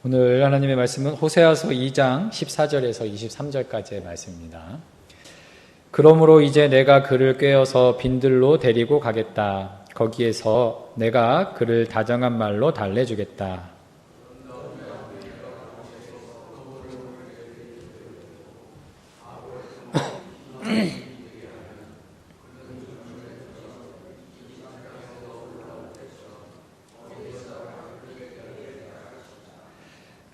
오늘 하나님의 말씀은 호세아서 2장 14절에서 23절까지의 말씀입니다. 그러므로 이제 내가 그를 꾀어서 빈들로 데리고 가겠다. 거기에서 내가 그를 다정한 말로 달래주겠다.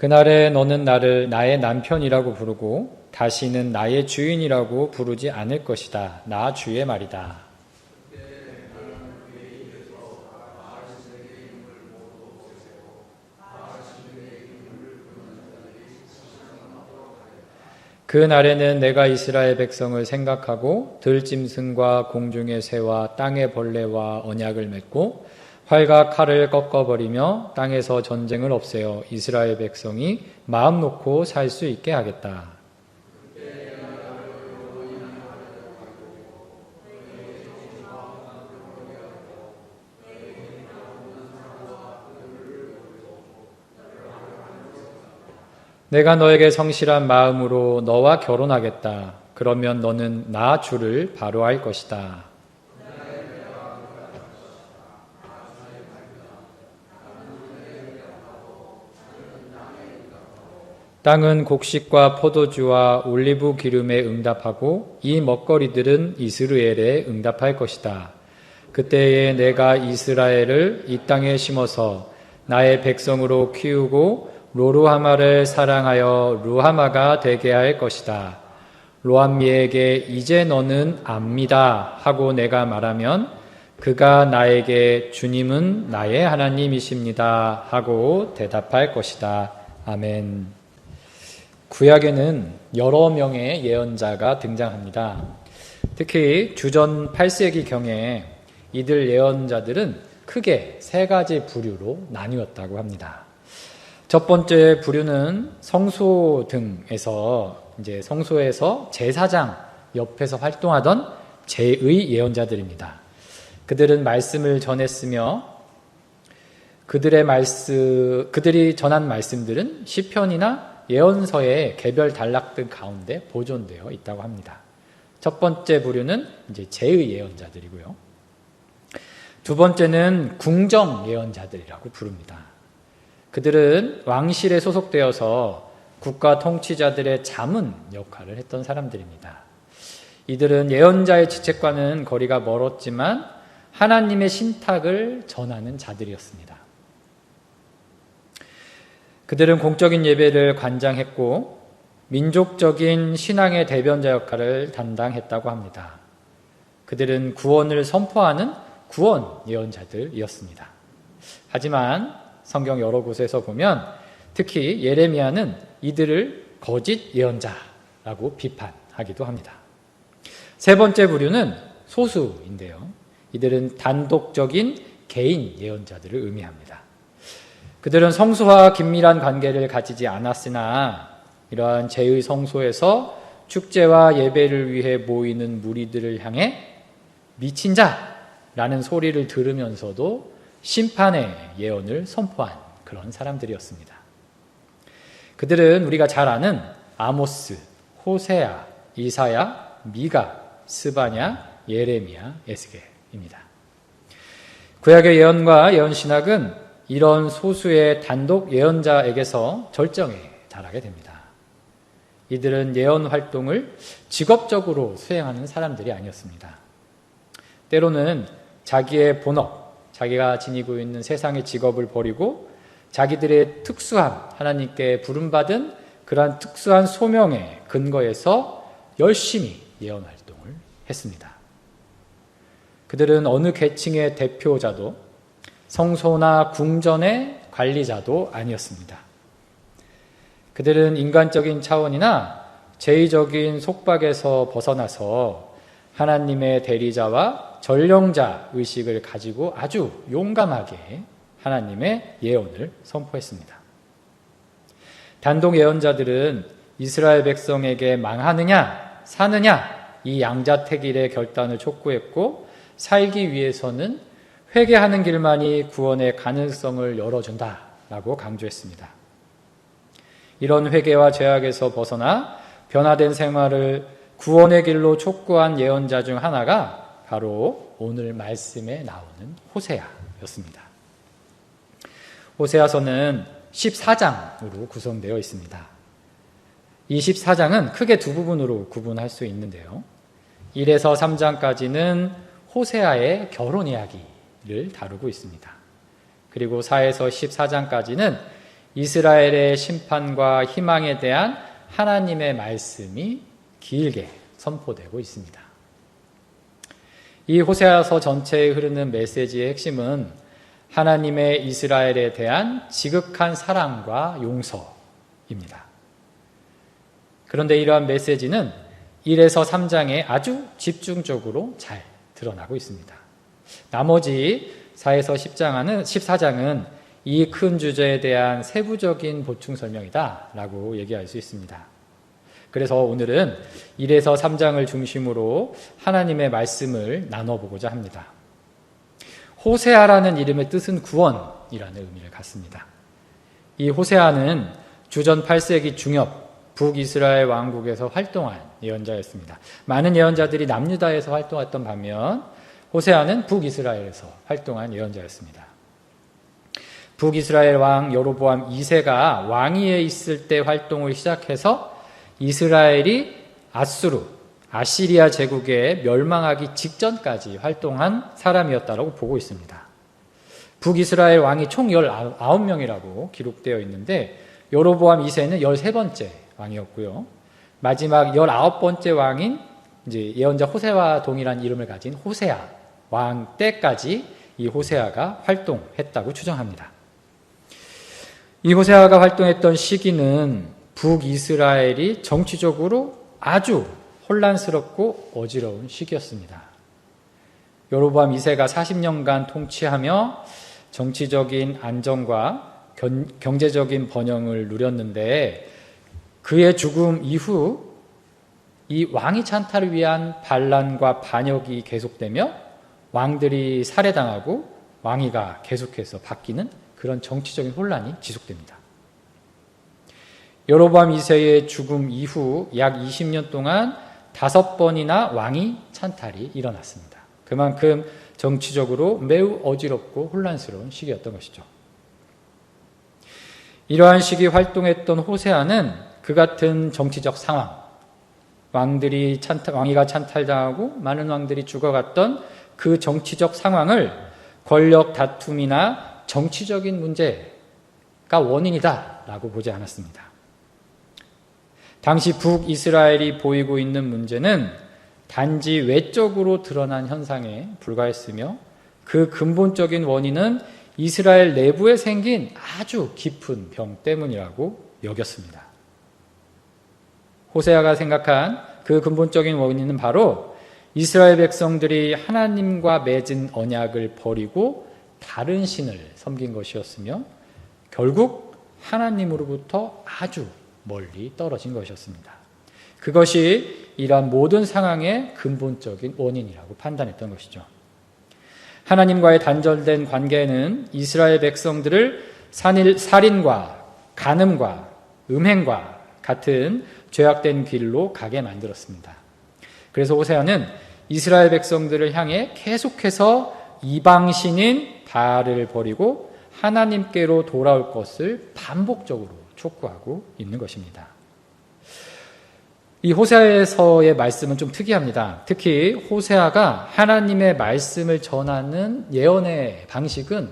그날에 너는 나를 나의 남편이라고 부르고 다시는 나의 주인이라고 부르지 않을 것이다. 나 주의 말이다. 그 날에는 내가 이스라엘 백성을 생각하고 들짐승과 공중의 새와 땅의 벌레와 언약을 맺고 활과 칼을 꺾어버리며 땅에서 전쟁을 없애어 이스라엘 백성이 마음 놓고 살 수 있게 하겠다. 내가 너에게 성실한 마음으로 너와 결혼하겠다. 그러면 너는 나 주를 바로 알 것이다. 땅은 곡식과 포도주와 올리브 기름에 응답하고 이 먹거리들은 이스라엘에 응답할 것이다. 그때에 내가 이스라엘을 이 땅에 심어서 나의 백성으로 키우고 로루하마를 사랑하여 루하마가 되게 할 것이다. 로암미에게 이제 너는 압니다 하고 내가 말하면 그가 나에게 주님은 나의 하나님이십니다 하고 대답할 것이다. 아멘. 구약에는 여러 명의 예언자가 등장합니다. 특히 주전 8세기경에 이들 예언자들은 크게 세 가지 부류로 나뉘었다고 합니다. 첫 번째 부류는 성소 등에서 성소에서 제사장 옆에서 활동하던 제의 예언자들입니다. 그들은 말씀을 전했으며 그들이 전한 말씀들은 시편이나 예언서의 개별 단락들 가운데 보존되어 있다고 합니다. 첫 번째 부류는 제의 예언자들이고요. 두 번째는 궁정 예언자들이라고 부릅니다. 그들은 왕실에 소속되어서 국가 통치자들의 자문 역할을 했던 사람들입니다. 이들은 예언자의 직책과는 거리가 멀었지만 하나님의 신탁을 전하는 자들이었습니다. 그들은 공적인 예배를 관장했고 민족적인 신앙의 대변자 역할을 담당했다고 합니다. 그들은 구원을 선포하는 구원 예언자들이었습니다. 하지만 성경 여러 곳에서 보면 특히 예레미야는 이들을 거짓 예언자라고 비판하기도 합니다. 세 번째 부류는 소수인데요. 이들은 단독적인 개인 예언자들을 의미합니다. 그들은 성소와 긴밀한 관계를 가지지 않았으나 이러한 제의 성소에서 축제와 예배를 위해 모이는 무리들을 향해 미친 자라는 소리를 들으면서도 심판의 예언을 선포한 그런 사람들이었습니다. 그들은 우리가 잘 아는 아모스, 호세아, 이사야, 미가, 스바냐, 예레미야, 에스겔입니다. 구약의 예언과 예언신학은 이런 소수의 단독 예언자에게서 절정에 달하게 됩니다. 이들은 예언 활동을 직업적으로 수행하는 사람들이 아니었습니다. 때로는 자기의 본업, 자기가 지니고 있는 세상의 직업을 버리고 자기들의 특수한 하나님께 부름받은 그러한 특수한 소명에 근거해서 열심히 예언 활동을 했습니다. 그들은 어느 계층의 대표자도 성소나 궁전의 관리자도 아니었습니다. 그들은 인간적인 차원이나 제의적인 속박에서 벗어나서 하나님의 대리자와 전령자 의식을 가지고 아주 용감하게 하나님의 예언을 선포했습니다. 단독 예언자들은 이스라엘 백성에게 망하느냐 사느냐 이 양자택일의 결단을 촉구했고 살기 위해서는 회개하는 길만이 구원의 가능성을 열어준다라고 강조했습니다. 이런 회개와 죄악에서 벗어나 변화된 생활을 구원의 길로 촉구한 예언자 중 하나가 바로 오늘 말씀에 나오는 호세아였습니다. 호세아서는 14장으로 구성되어 있습니다. 이 14장은 크게 두 부분으로 구분할 수 있는데요. 1에서 3장까지는 호세아의 결혼 이야기를 다루고 있습니다. 그리고 4에서 14장까지는 이스라엘의 심판과 희망에 대한 하나님의 말씀이 길게 선포되고 있습니다. 이 호세아서 전체에 흐르는 메시지의 핵심은 하나님의 이스라엘에 대한 지극한 사랑과 용서입니다. 그런데 이러한 메시지는 1에서 3장에 아주 집중적으로 잘 드러나고 있습니다. 나머지 4에서 14장은 이 큰 주제에 대한 세부적인 보충 설명이다 라고 얘기할 수 있습니다. 그래서 오늘은 1에서 3장을 중심으로 하나님의 말씀을 나눠보고자 합니다. 호세아라는 이름의 뜻은 구원이라는 의미를 갖습니다. 이 호세아는 주전 8세기 중엽 북이스라엘 왕국에서 활동한 예언자였습니다. 많은 예언자들이 남유다에서 활동했던 반면 호세아는 북이스라엘에서 활동한 예언자였습니다. 북이스라엘 왕 여로보암 2세가 왕위에 있을 때 활동을 시작해서 이스라엘이 아시리아 제국에 멸망하기 직전까지 활동한 사람이었다고 보고 있습니다. 북이스라엘 왕이 총 19명이라고 기록되어 있는데 여로보암 2세는 13번째 왕이었고요. 마지막 19번째 왕인 이제 예언자 호세아와 동일한 이름을 가진 호세아 왕 때까지 이 호세아가 활동했다고 추정합니다. 이 호세아가 활동했던 시기는 북이스라엘이 정치적으로 아주 혼란스럽고 어지러운 시기였습니다. 여로보암 2세가 40년간 통치하며 정치적인 안정과 경제적인 번영을 누렸는데 그의 죽음 이후 이 왕위 찬탈을 위한 반란과 반역이 계속되며 왕들이 살해당하고 왕위가 계속해서 바뀌는 그런 정치적인 혼란이 지속됩니다. 여로보암 2세의 죽음 이후 약 20년 동안 5번이나 왕위 찬탈이 일어났습니다. 그만큼 정치적으로 매우 어지럽고 혼란스러운 시기였던 것이죠. 이러한 시기 활동했던 호세아는 그 같은 정치적 상황, 왕위가 찬탈당하고 많은 왕들이 죽어갔던 그 정치적 상황을 권력 다툼이나 정치적인 문제가 원인이다라고 보지 않았습니다. 당시 북이스라엘이 보이고 있는 문제는 단지 외적으로 드러난 현상에 불과했으며 그 근본적인 원인은 이스라엘 내부에 생긴 아주 깊은 병 때문이라고 여겼습니다. 호세아가 생각한 그 근본적인 원인은 바로 이스라엘 백성들이 하나님과 맺은 언약을 버리고 다른 신을 섬긴 것이었으며 결국 하나님으로부터 아주 멀리 떨어진 것이었습니다. 그것이 이러한 모든 상황의 근본적인 원인이라고 판단했던 것이죠. 하나님과의 단절된 관계는 이스라엘 백성들을 살인과 간음과 음행과 같은 죄악된 길로 가게 만들었습니다. 그래서 호세아는 이스라엘 백성들을 향해 계속해서 이방신인 바알을 버리고 하나님께로 돌아올 것을 반복적으로 촉구하고 있는 것입니다. 이 호세아서의 말씀은 좀 특이합니다. 특히 호세아가 하나님의 말씀을 전하는 예언의 방식은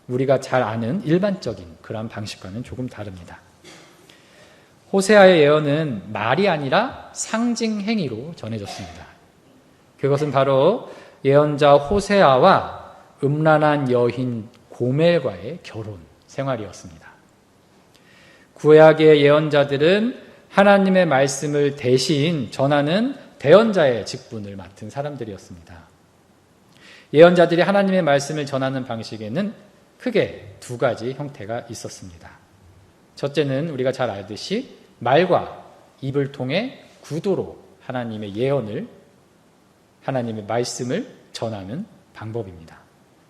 우리가 잘 아는 일반적인 그런 방식과는 조금 다릅니다. 호세아의 예언은 말이 아니라 상징 행위로 전해졌습니다. 그것은 바로 예언자 호세아와 음란한 여인 고멜과의 결혼 생활이었습니다. 구약의 예언자들은 하나님의 말씀을 대신 전하는 대언자의 직분을 맡은 사람들이었습니다. 예언자들이 하나님의 말씀을 전하는 방식에는 크게 두 가지 형태가 있었습니다. 첫째는 우리가 잘 알듯이 말과 입을 통해 구도로 하나님의 예언을, 하나님의 말씀을 전하는 방법입니다.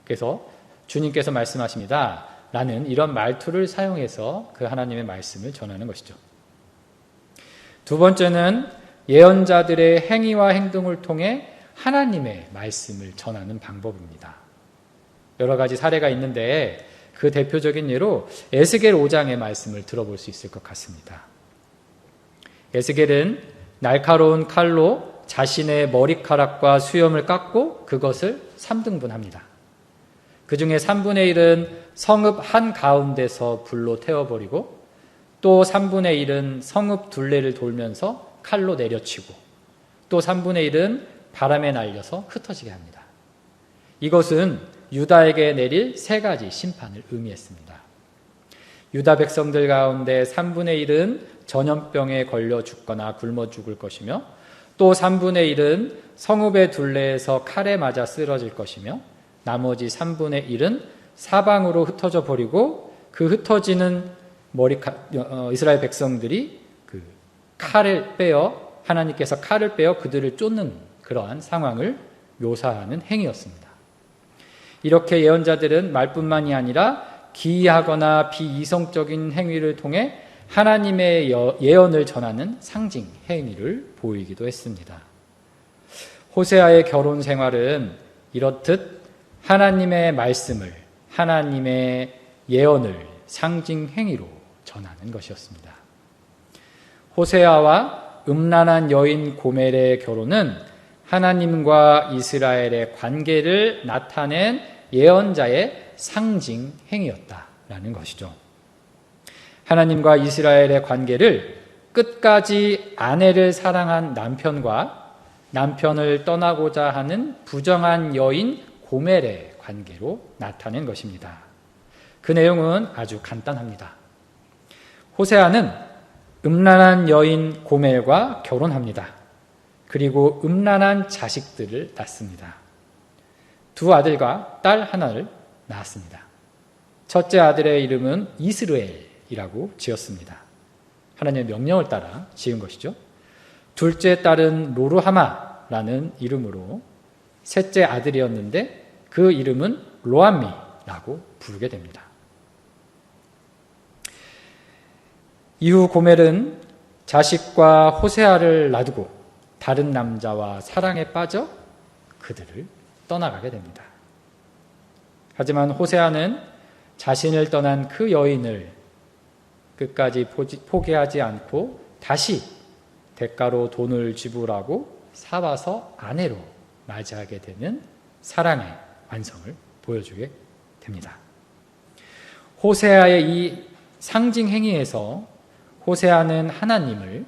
그래서 주님께서 말씀하십니다. 라는 이런 말투를 사용해서 그 하나님의 말씀을 전하는 것이죠. 두 번째는 예언자들의 행위와 행동을 통해 하나님의 말씀을 전하는 방법입니다. 여러 가지 사례가 있는데 그 대표적인 예로 에스겔 5장의 말씀을 들어볼 수 있을 것 같습니다. 에스겔은 날카로운 칼로 자신의 머리카락과 수염을 깎고 그것을 3등분합니다. 그 중에 3분의 1은 성읍 한가운데서 불로 태워버리고 또 3분의 1은 성읍 둘레를 돌면서 칼로 내려치고 또 3분의 1은 바람에 날려서 흩어지게 합니다. 이것은 유다에게 내릴 세 가지 심판을 의미했습니다. 유다 백성들 가운데 3분의 1은 전염병에 걸려 죽거나 굶어 죽을 것이며 또 3분의 1은 성읍의 둘레에서 칼에 맞아 쓰러질 것이며 나머지 3분의 1은 사방으로 흩어져 버리고 그 흩어지는 이스라엘 백성들이 그 칼을 빼어 하나님께서 칼을 빼어 그들을 쫓는 그러한 상황을 묘사하는 행위였습니다. 이렇게 예언자들은 말뿐만이 아니라 기이하거나 비이성적인 행위를 통해 하나님의 예언을 전하는 상징 행위를 보이기도 했습니다. 호세아의 결혼 생활은 이렇듯 하나님의 말씀을, 하나님의 예언을 상징 행위로 전하는 것이었습니다. 호세아와 음란한 여인 고멜의 결혼은 하나님과 이스라엘의 관계를 나타낸 예언자의 상징 행위였다라는 것이죠. 하나님과 이스라엘의 관계를 끝까지 아내를 사랑한 남편과 남편을 떠나고자 하는 부정한 여인 고멜의 관계로 나타낸 것입니다. 그 내용은 아주 간단합니다. 호세아는 음란한 여인 고멜과 결혼합니다. 그리고 음란한 자식들을 낳습니다. 두 아들과 딸 하나를 낳았습니다. 첫째 아들의 이름은 이스르엘이라고 지었습니다. 하나님의 명령을 따라 지은 것이죠. 둘째 딸은 로르하마라는 이름으로 셋째 아들이었는데 그 이름은 로암미라고 부르게 됩니다. 이후 고멜은 자식과 호세아를 놔두고 다른 남자와 사랑에 빠져 그들을 떠나가게 됩니다. 하지만 호세아는 자신을 떠난 그 여인을 끝까지 포기하지 않고 다시 대가로 돈을 지불하고 사와서 아내로 맞이하게 되는 사랑의 완성을 보여주게 됩니다. 호세아의 이 상징 행위에서 호세아는 하나님을,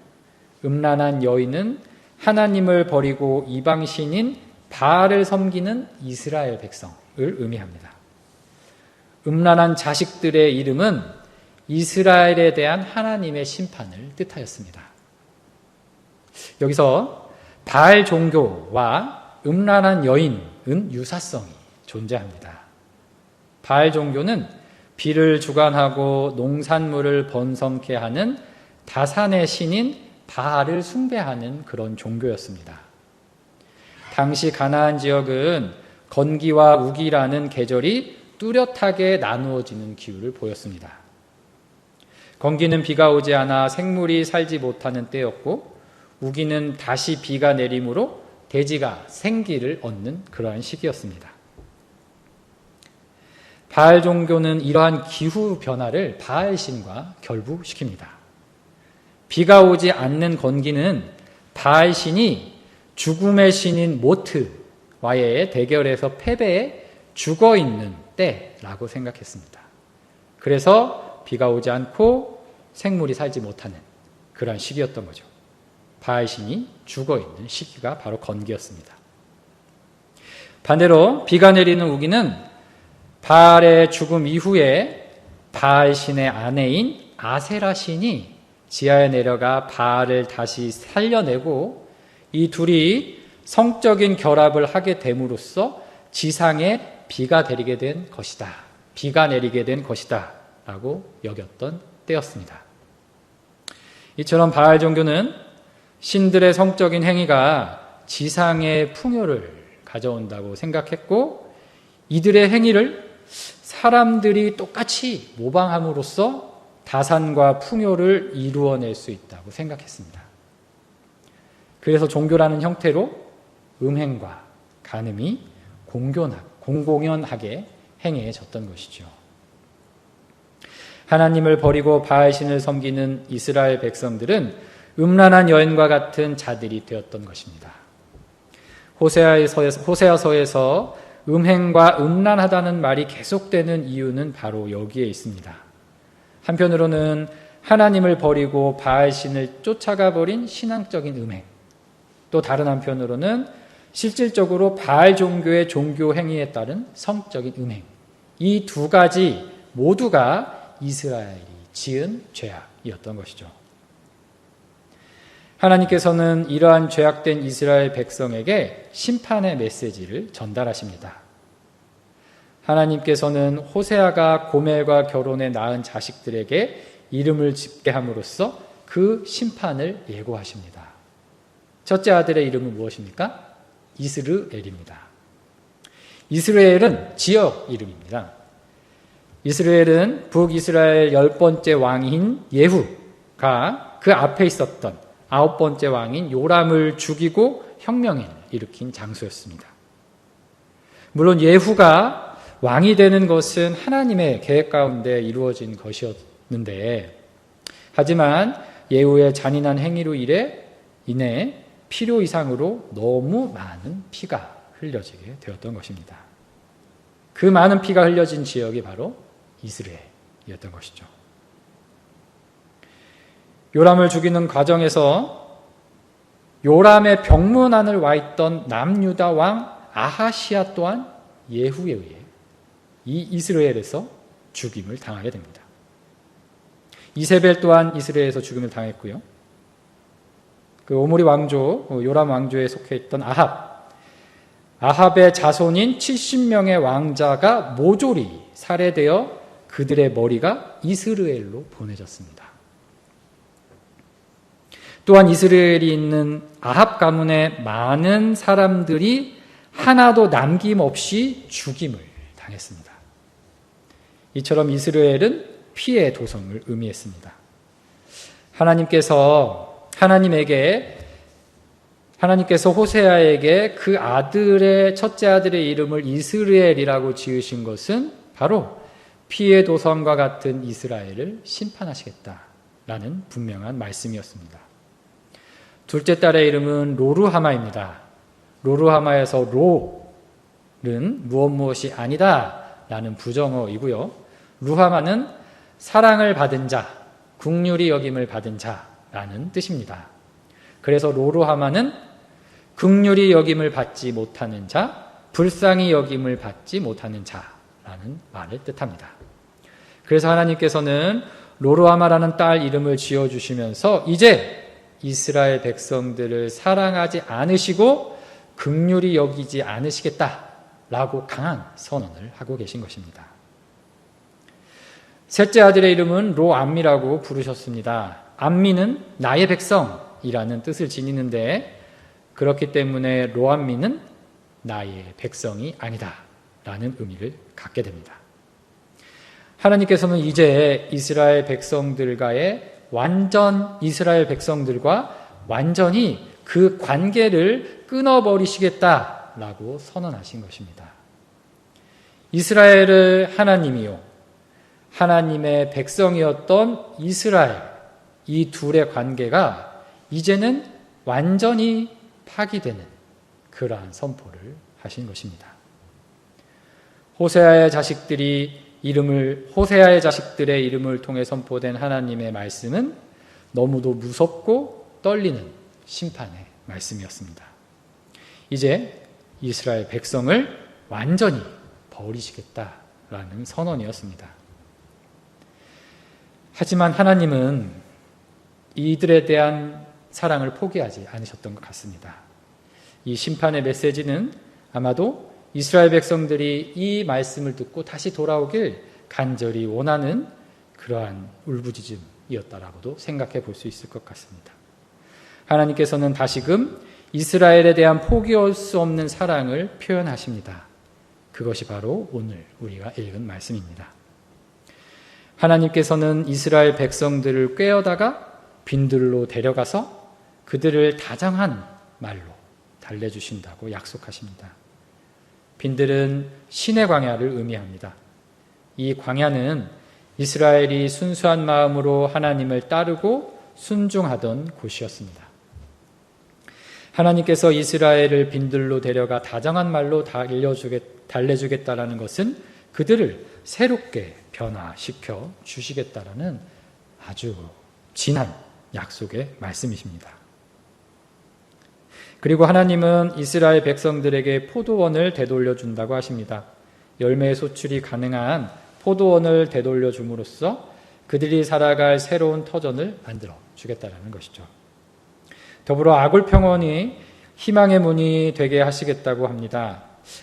음란한 여인은 하나님을 버리고 이방신인 바알을 섬기는 이스라엘 백성을 의미합니다. 음란한 자식들의 이름은 이스라엘에 대한 하나님의 심판을 뜻하였습니다. 여기서 바알 종교와 음란한 여인은 유사성이 존재합니다. 바알 종교는 비를 주관하고 농산물을 번성케 하는 다산의 신인 바알을 숭배하는 그런 종교였습니다. 당시 가나안 지역은 건기와 우기라는 계절이 뚜렷하게 나누어지는 기후를 보였습니다. 건기는 비가 오지 않아 생물이 살지 못하는 때였고 우기는 다시 비가 내림으로 대지가 생기를 얻는 그러한 시기였습니다. 바알 종교는 이러한 기후 변화를 바알신과 결부시킵니다. 비가 오지 않는 건기는 바알신이 죽음의 신인 모트와의 대결에서 패배해 죽어있는 때라고 생각했습니다. 그래서 비가 오지 않고 생물이 살지 못하는 그런 시기였던 거죠. 바알신이 죽어있는 시기가 바로 건기였습니다. 반대로 비가 내리는 우기는 바알의 죽음 이후에 바알신의 아내인 아세라 신이 지하에 내려가 바알을 다시 살려내고 이 둘이 성적인 결합을 하게 됨으로써 지상에 비가 내리게 된 것이다. 비가 내리게 된 것이다. 라고 여겼던 때였습니다. 이처럼 바알 종교는 신들의 성적인 행위가 지상의 풍요를 가져온다고 생각했고 이들의 행위를 사람들이 똑같이 모방함으로써 다산과 풍요를 이루어낼 수 있다고 생각했습니다. 그래서 종교라는 형태로 음행과 간음이 공공연하게 행해졌던 것이죠. 하나님을 버리고 바알신을 섬기는 이스라엘 백성들은 음란한 여인과 같은 자들이 되었던 것입니다. 호세아서에서 음행과 음란하다는 말이 계속되는 이유는 바로 여기에 있습니다. 한편으로는 하나님을 버리고 바알신을 쫓아가 버린 신앙적인 음행, 또 다른 한편으로는 실질적으로 바알 종교의 종교 행위에 따른 성적인 음행, 이 두 가지 모두가 이스라엘이 지은 죄악이었던 것이죠. 하나님께서는 이러한 죄악된 이스라엘 백성에게 심판의 메시지를 전달하십니다. 하나님께서는 호세아가 고멜과 결혼해 낳은 자식들에게 이름을 짓게 함으로써 그 심판을 예고하십니다. 첫째 아들의 이름은 무엇입니까? 이스르엘입니다. 이스라엘은 지역 이름입니다. 이스라엘은 북이스라엘 10번째 왕인 예후가 그 앞에 있었던 9번째 왕인 요람을 죽이고 혁명을 일으킨 장소였습니다. 물론 예후가 왕이 되는 것은 하나님의 계획 가운데 이루어진 것이었는데, 하지만 예후의 잔인한 행위로 인해 필요 이상으로 너무 많은 피가 흘려지게 되었던 것입니다. 그 많은 피가 흘려진 지역이 바로 이스라엘이었던 것이죠. 요람을 죽이는 과정에서 요람의 병문 안을 와 있던 남유다 왕 아하시아 또한 예후에 의해 이 이스라엘에서 죽임을 당하게 됩니다. 이세벨 또한 이스라엘에서 죽임을 당했고요. 그 오므리 왕조, 요람 왕조에 속해 있던 아합의 자손인 70명의 왕자가 모조리 살해되어 그들의 머리가 이스라엘로 보내졌습니다. 또한 이스라엘이 있는 아합 가문의 많은 사람들이 하나도 남김없이 죽임을 당했습니다. 이처럼 이스라엘은 피의 도성을 의미했습니다. 하나님께서 호세아에게 그 첫째 아들의 이름을 이스라엘이라고 지으신 것은 바로 피의 도성과 같은 이스라엘을 심판하시겠다라는 분명한 말씀이었습니다. 둘째 딸의 이름은 로루하마입니다. 로루하마에서 로는 무엇이 아니다 라는 부정어이고요. 루하마는 사랑을 받은 자, 긍휼히 여김을 받은 자라는 뜻입니다. 그래서 로루하마는 긍휼히 여김을 받지 못하는 자, 불쌍히 여김을 받지 못하는 자라는 말을 뜻합니다. 그래서 하나님께서는 로루하마라는 딸 이름을 지어주시면서 이제 이스라엘 백성들을 사랑하지 않으시고 긍휼히 여기지 않으시겠다라고 강한 선언을 하고 계신 것입니다. 셋째 아들의 이름은 로암미라고 부르셨습니다. 암미는 나의 백성이라는 뜻을 지니는데, 그렇기 때문에 로암미는 나의 백성이 아니다라는 의미를 갖게 됩니다. 하나님께서는 이제 이스라엘 백성들과 완전히 그 관계를 끊어버리시겠다라고 선언하신 것입니다. 이스라엘을 하나님이요, 하나님의 백성이었던 이스라엘, 이 둘의 관계가 이제는 완전히 파기되는 그러한 선포를 하신 것입니다. 호세아의 자식들의 이름을 통해 선포된 하나님의 말씀은 너무도 무섭고 떨리는 심판의 말씀이었습니다. 이제 이스라엘 백성을 완전히 버리시겠다라는 선언이었습니다. 하지만 하나님은 이들에 대한 사랑을 포기하지 않으셨던 것 같습니다. 이 심판의 메시지는 아마도 이스라엘 백성들이 이 말씀을 듣고 다시 돌아오길 간절히 원하는 그러한 울부짖음이었다라고도 생각해 볼 수 있을 것 같습니다. 하나님께서는 다시금 이스라엘에 대한 포기할 수 없는 사랑을 표현하십니다. 그것이 바로 오늘 우리가 읽은 말씀입니다. 하나님께서는 이스라엘 백성들을 꾀어다가 빈들로 데려가서 그들을 다정한 말로 달래주신다고 약속하십니다. 빈들은 신의 광야를 의미합니다. 이 광야는 이스라엘이 순수한 마음으로 하나님을 따르고 순종하던 곳이었습니다. 하나님께서 이스라엘을 빈들로 데려가 다정한 말로 달래주겠다라는 것은 그들을 새롭게 변화시켜 주시겠다라는 아주 진한 약속의 말씀이십니다. 그리고 하나님은 이스라엘 백성들에게 포도원을 되돌려 준다고 하십니다. 열매 소출이 가능한 포도원을 되돌려 줌으로써 그들이 살아갈 새로운 터전을 만들어 주겠다라는 것이죠. 더불어 아골 평원이 희망의 문이 되게 하시겠다고 합니다.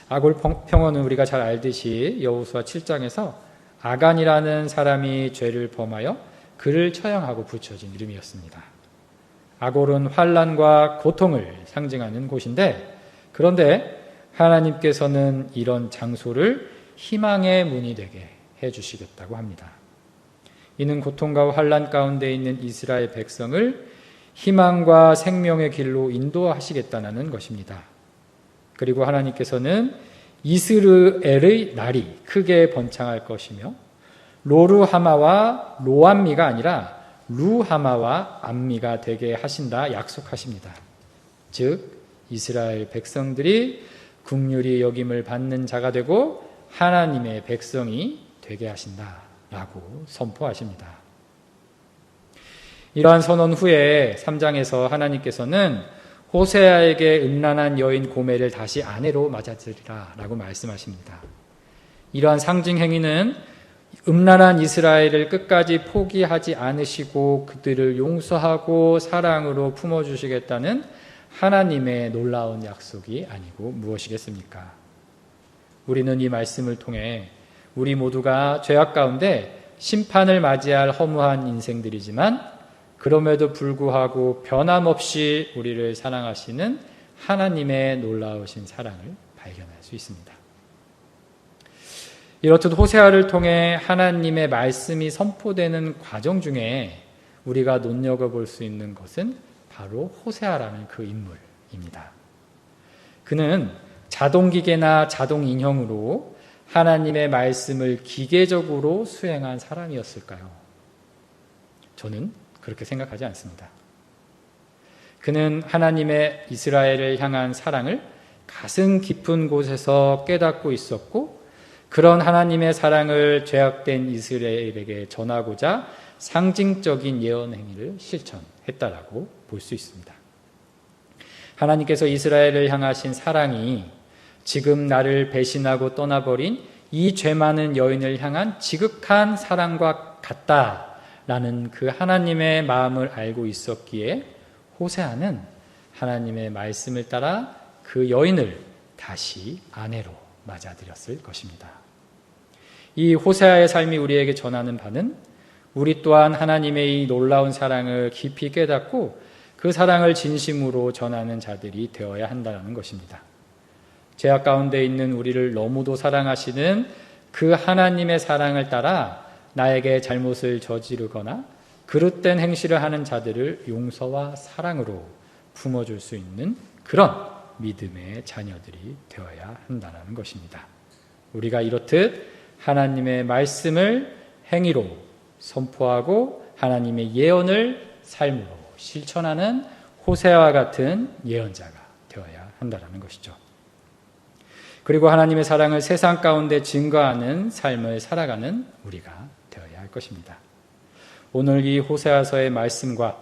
아골 평원은 우리가 잘 알듯이 여호수아 7장에서 아간이라는 사람이 죄를 범하여 그를 처형하고 붙여진 이름이었습니다. 아골은 환난과 고통을 상징하는 곳인데, 그런데 하나님께서는 이런 장소를 희망의 문이 되게 해주시겠다고 합니다. 이는 고통과 환난 가운데 있는 이스라엘 백성을 희망과 생명의 길로 인도하시겠다는 것입니다. 그리고 하나님께서는 이스르엘의 날이 크게 번창할 것이며 로르하마와 로암미가 아니라 루하마와 암미가 되게 하신다 약속하십니다. 즉 이스라엘 백성들이 긍휼히 여김을 받는 자가 되고 하나님의 백성이 되게 하신다라고 선포하십니다. 이러한 선언 후에 3장에서 하나님께서는 호세아에게 음란한 여인 고멜을 다시 아내로 맞아들이라 라고 말씀하십니다. 이러한 상징 행위는 음란한 이스라엘을 끝까지 포기하지 않으시고 그들을 용서하고 사랑으로 품어주시겠다는 하나님의 놀라운 약속이 아니고 무엇이겠습니까? 우리는 이 말씀을 통해 우리 모두가 죄악 가운데 심판을 맞이할 허무한 인생들이지만 그럼에도 불구하고 변함없이 우리를 사랑하시는 하나님의 놀라우신 사랑을 발견할 수 있습니다. 이렇듯 호세아를 통해 하나님의 말씀이 선포되는 과정 중에 우리가 눈여겨볼 수 있는 것은 바로 호세아라는 그 인물입니다. 그는 자동기계나 자동인형으로 하나님의 말씀을 기계적으로 수행한 사람이었을까요? 저는 그렇게 생각하지 않습니다. 그는 하나님의 이스라엘을 향한 사랑을 가슴 깊은 곳에서 깨닫고 있었고 그런 하나님의 사랑을 죄악된 이스라엘에게 전하고자 상징적인 예언 행위를 실천했다라고 볼 수 있습니다. 하나님께서 이스라엘을 향하신 사랑이 지금 나를 배신하고 떠나버린 이 죄 많은 여인을 향한 지극한 사랑과 같다라는 그 하나님의 마음을 알고 있었기에 호세아는 하나님의 말씀을 따라 그 여인을 다시 아내로 맞아들였을 것입니다. 이 호세아의 삶이 우리에게 전하는 바는 우리 또한 하나님의 이 놀라운 사랑을 깊이 깨닫고 그 사랑을 진심으로 전하는 자들이 되어야 한다는 것입니다. 죄악 가운데 있는 우리를 너무도 사랑하시는 그 하나님의 사랑을 따라 나에게 잘못을 저지르거나 그릇된 행실을 하는 자들을 용서와 사랑으로 품어줄 수 있는 그런 믿음의 자녀들이 되어야 한다는 것입니다. 우리가 이렇듯 하나님의 말씀을 행위로 선포하고 하나님의 예언을 삶으로 실천하는 호세아와 같은 예언자가 되어야 한다는 것이죠. 그리고 하나님의 사랑을 세상 가운데 증거하는 삶을 살아가는 우리가 되어야 할 것입니다. 오늘 이 호세아서의 말씀과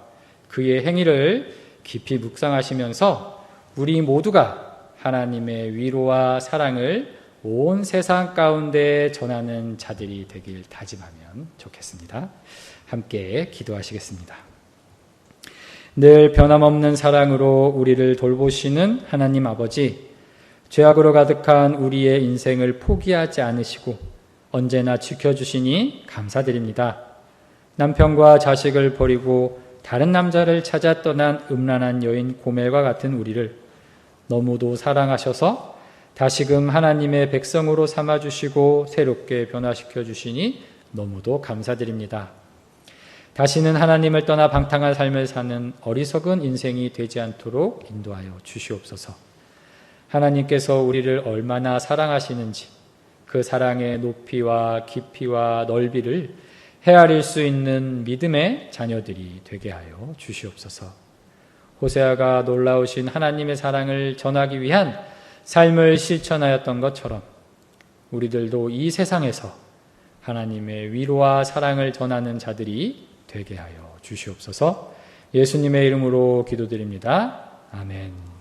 그의 행위를 깊이 묵상하시면서 우리 모두가 하나님의 위로와 사랑을 온 세상 가운데 전하는 자들이 되길 다짐하면 좋겠습니다. 함께 기도하시겠습니다. 늘 변함없는 사랑으로 우리를 돌보시는 하나님 아버지, 죄악으로 가득한 우리의 인생을 포기하지 않으시고 언제나 지켜주시니 감사드립니다. 남편과 자식을 버리고 다른 남자를 찾아 떠난 음란한 여인 고멜과 같은 우리를 너무도 사랑하셔서 다시금 하나님의 백성으로 삼아주시고 새롭게 변화시켜 주시니 너무도 감사드립니다. 다시는 하나님을 떠나 방탕한 삶을 사는 어리석은 인생이 되지 않도록 인도하여 주시옵소서. 하나님께서 우리를 얼마나 사랑하시는지 그 사랑의 높이와 깊이와 넓이를 헤아릴 수 있는 믿음의 자녀들이 되게 하여 주시옵소서. 호세아가 놀라우신 하나님의 사랑을 전하기 위한 삶을 실천하였던 것처럼 우리들도 이 세상에서 하나님의 위로와 사랑을 전하는 자들이 되게 하여 주시옵소서. 예수님의 이름으로 기도드립니다. 아멘.